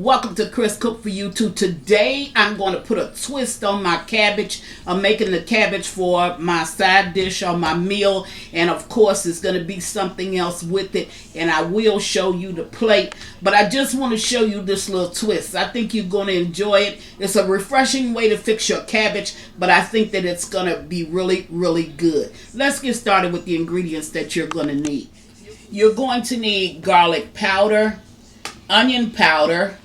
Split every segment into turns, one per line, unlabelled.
Welcome to Chris Cook for You Too. Today I'm going to put a twist on my cabbage. I'm making the cabbage for my side dish or my meal, and of course it's going to be something else with it, and I will show you the plate, but I just want to show you this little twist. I think you're going to enjoy it. It's a refreshing way to fix your cabbage, but I think that it's going to be really good. Let's get started with the ingredients that you're going to need. You're going to need garlic powder, onion powder.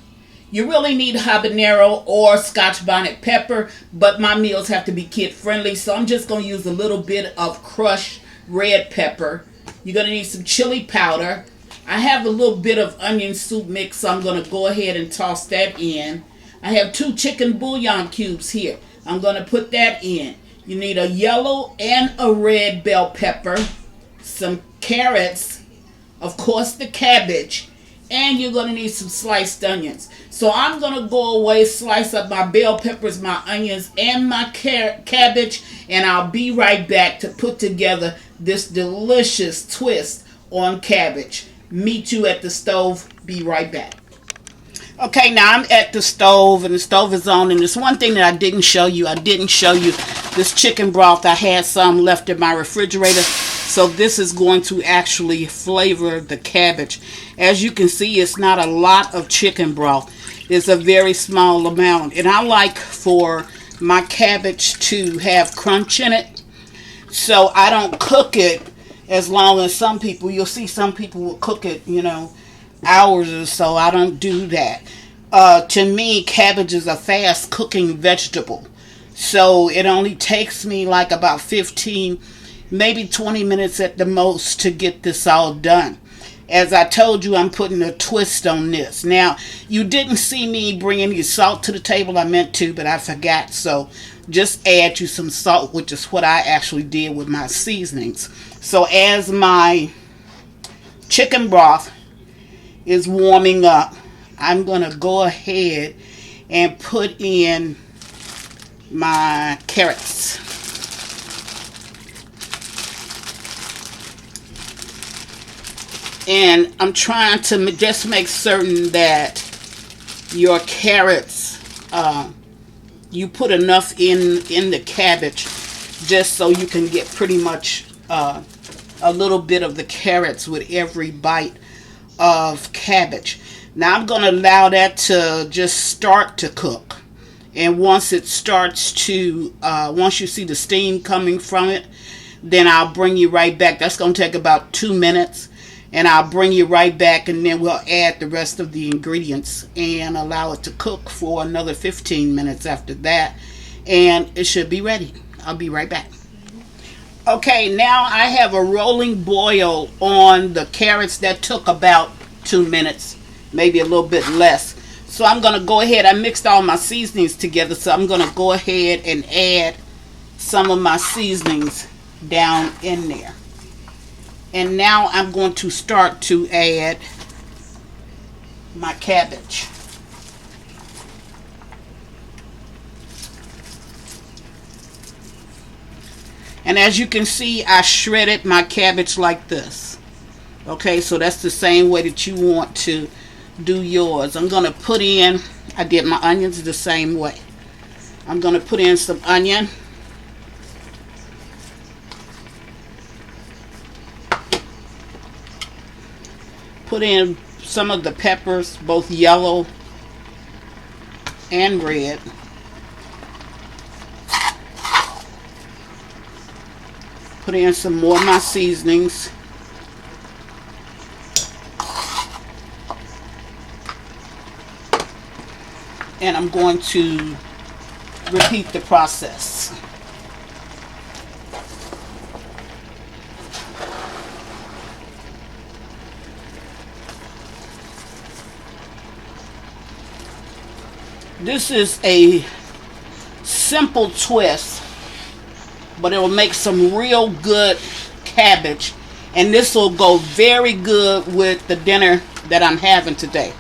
You really need habanero or scotch bonnet pepper, but my meals have to be kid friendly, so I'm just going to use a little bit of crushed red pepper. You're going to need some chili powder. I have a little bit of onion soup mix, so I'm going to go ahead and toss that in. I have 2 chicken bouillon cubes here. I'm going to put that in. You need a yellow and a red bell pepper, some carrots, of course the cabbage, and you're going to need some sliced onions. So I'm going to go away, slice up my bell peppers, my onions, and my cabbage, and I'll be right back to put together this delicious twist on cabbage. Meet you at the stove. Be right back. Okay, now I'm at the stove, and the stove is on, and there's one thing that I didn't show you. I didn't show you this chicken broth. I had some left in my refrigerator, so this is going to actually flavor the cabbage. As you can see, it's not a lot of chicken broth. It's a very small amount, and I like for my cabbage to have crunch in it, so I don't cook it as long as some people. You'll see some people will cook it, hours or so. I don't do that. To me, cabbage is a fast cooking vegetable, so it only takes me like about 15, maybe 20 minutes at the most to get this all done. As I told you, I'm putting a twist on this. Now, you didn't see me bring any salt to the table. I meant to, but I forgot, so just add you some salt, which is what I actually did with my seasonings. So as my chicken broth is warming up, I'm going to go ahead and put in my carrots. And I'm trying to just make certain that your carrots, you put enough in the cabbage just so you can get pretty much a little bit of the carrots with every bite of cabbage. Now I'm going to allow that to just start to cook, and once it starts to once you see the steam coming from it, then I'll bring you right back. That's going to take about 2 minutes, and I'll bring you right back, and then we'll add the rest of the ingredients and allow it to cook for another 15 minutes after that, and it should be ready. I'll be right back. Okay, now I have a rolling boil on the carrots that took about 2 minutes, maybe a little bit less. So I'm going to go ahead. I mixed all my seasonings together, so I'm going to go ahead and add some of my seasonings down in there. And now I'm going to start to add my cabbage. And as you can see, I shredded my cabbage like this. Okay, so that's the same way that you want to do yours. I'm going to put in, I did my onions the same way. I'm going to put in some onion. Put in some of the peppers, both yellow and red. Put in some more of my seasonings. And I'm going to repeat the process. This is a simple twist, but it will make some real good cabbage, and this will go very good with the dinner that I'm having today.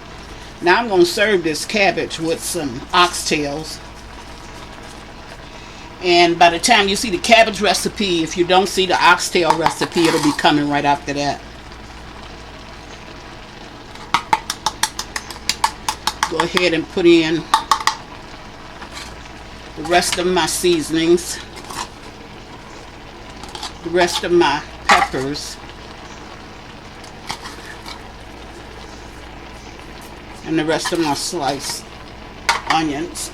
Now I'm going to serve this cabbage with some oxtails, and by the time you see the cabbage recipe, if you don't see the oxtail recipe, it'll be coming right after that. go ahead and put in the rest of my seasonings, the rest of my peppers, and the rest of my sliced onions.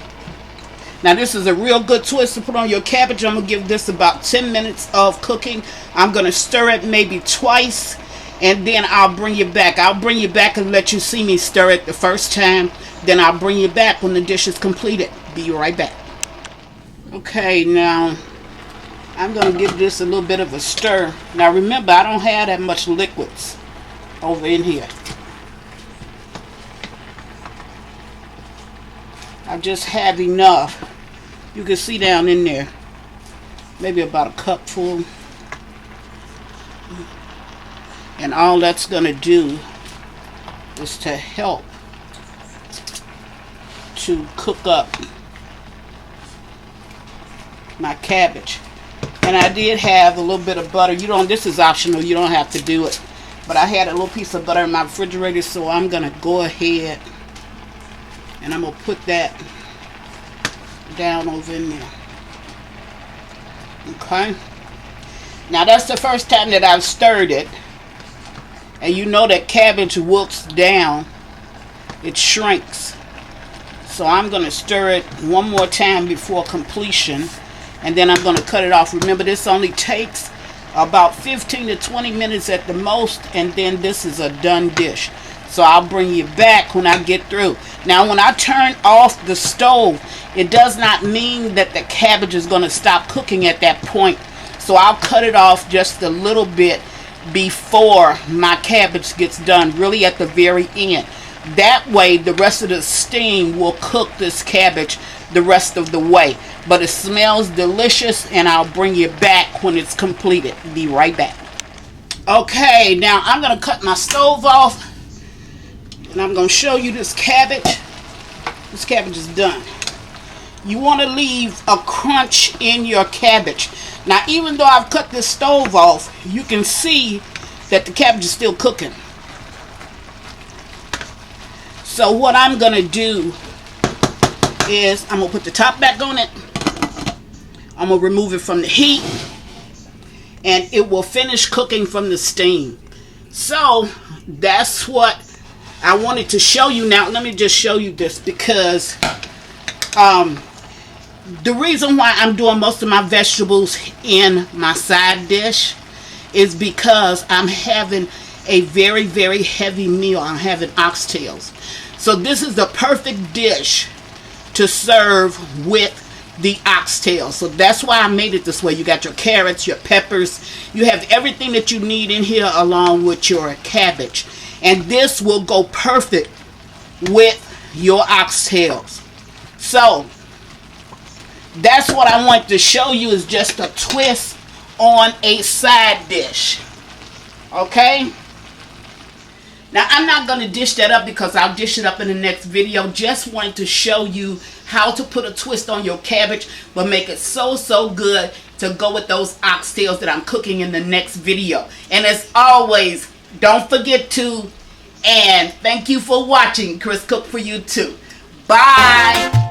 Now this is a real good twist to put on your cabbage. I'm going to give this about 10 minutes of cooking. I'm going to stir it maybe twice, and then I'll bring you back. I'll bring you back and let you see me stir it the first time. Then I'll bring you back when the dish is completed. Be right back. Okay, now I'm going to give this a little bit of a stir. Now remember, I don't have that much liquids over in here. I just have enough. You can see down in there, maybe about a cup full. And all that's going to do is to help to cook up my cabbage. And I did have a little bit of butter. This is optional, you don't have to do it. But I had a little piece of butter in my refrigerator, so I'm going to go ahead and I'm going to put that down over in there. Okay. Now that's the first time that I've stirred it. And you know that cabbage wilts down. It shrinks. So I'm going to stir it one more time before completion. And then I'm going to cut it off. Remember, this only takes about 15 to 20 minutes at the most. And then this is a done dish. So I'll bring you back when I get through. Now when I turn off the stove, it does not mean that the cabbage is going to stop cooking at that point. So I'll cut it off just a little bit before my cabbage gets done, really at the very end. That way the rest of the steam will cook this cabbage the rest of the way. But it smells delicious, and I'll bring you back when it's completed. Be right back. Okay, now I'm going to cut my stove off. And I'm going to show you this cabbage. This cabbage is done. You want to leave a crunch in your cabbage. Now, even though I've cut this stove off, you can see that the cabbage is still cooking. So what I'm going to do is I'm going to put the top back on it. I'm going to remove it from the heat. And it will finish cooking from the steam. So that's what I wanted to show you. Now let me just show you this, because the reason why I'm doing most of my vegetables in my side dish is because I'm having a very, very heavy meal. I'm having oxtails. So this is the perfect dish to serve with the oxtail. So that's why I made it this way. You got your carrots, your peppers, you have everything that you need in here along with your cabbage. And this will go perfect with your oxtails. So that's what I want to show you, is just a twist on a side dish. Okay? Now I'm not going to dish that up because I'll dish it up in the next video. Just wanted to show you how to put a twist on your cabbage, but make it so good to go with those oxtails that I'm cooking in the next video. And as always, don't forget to, and thank you for watching Chris Cook for You Too. Bye.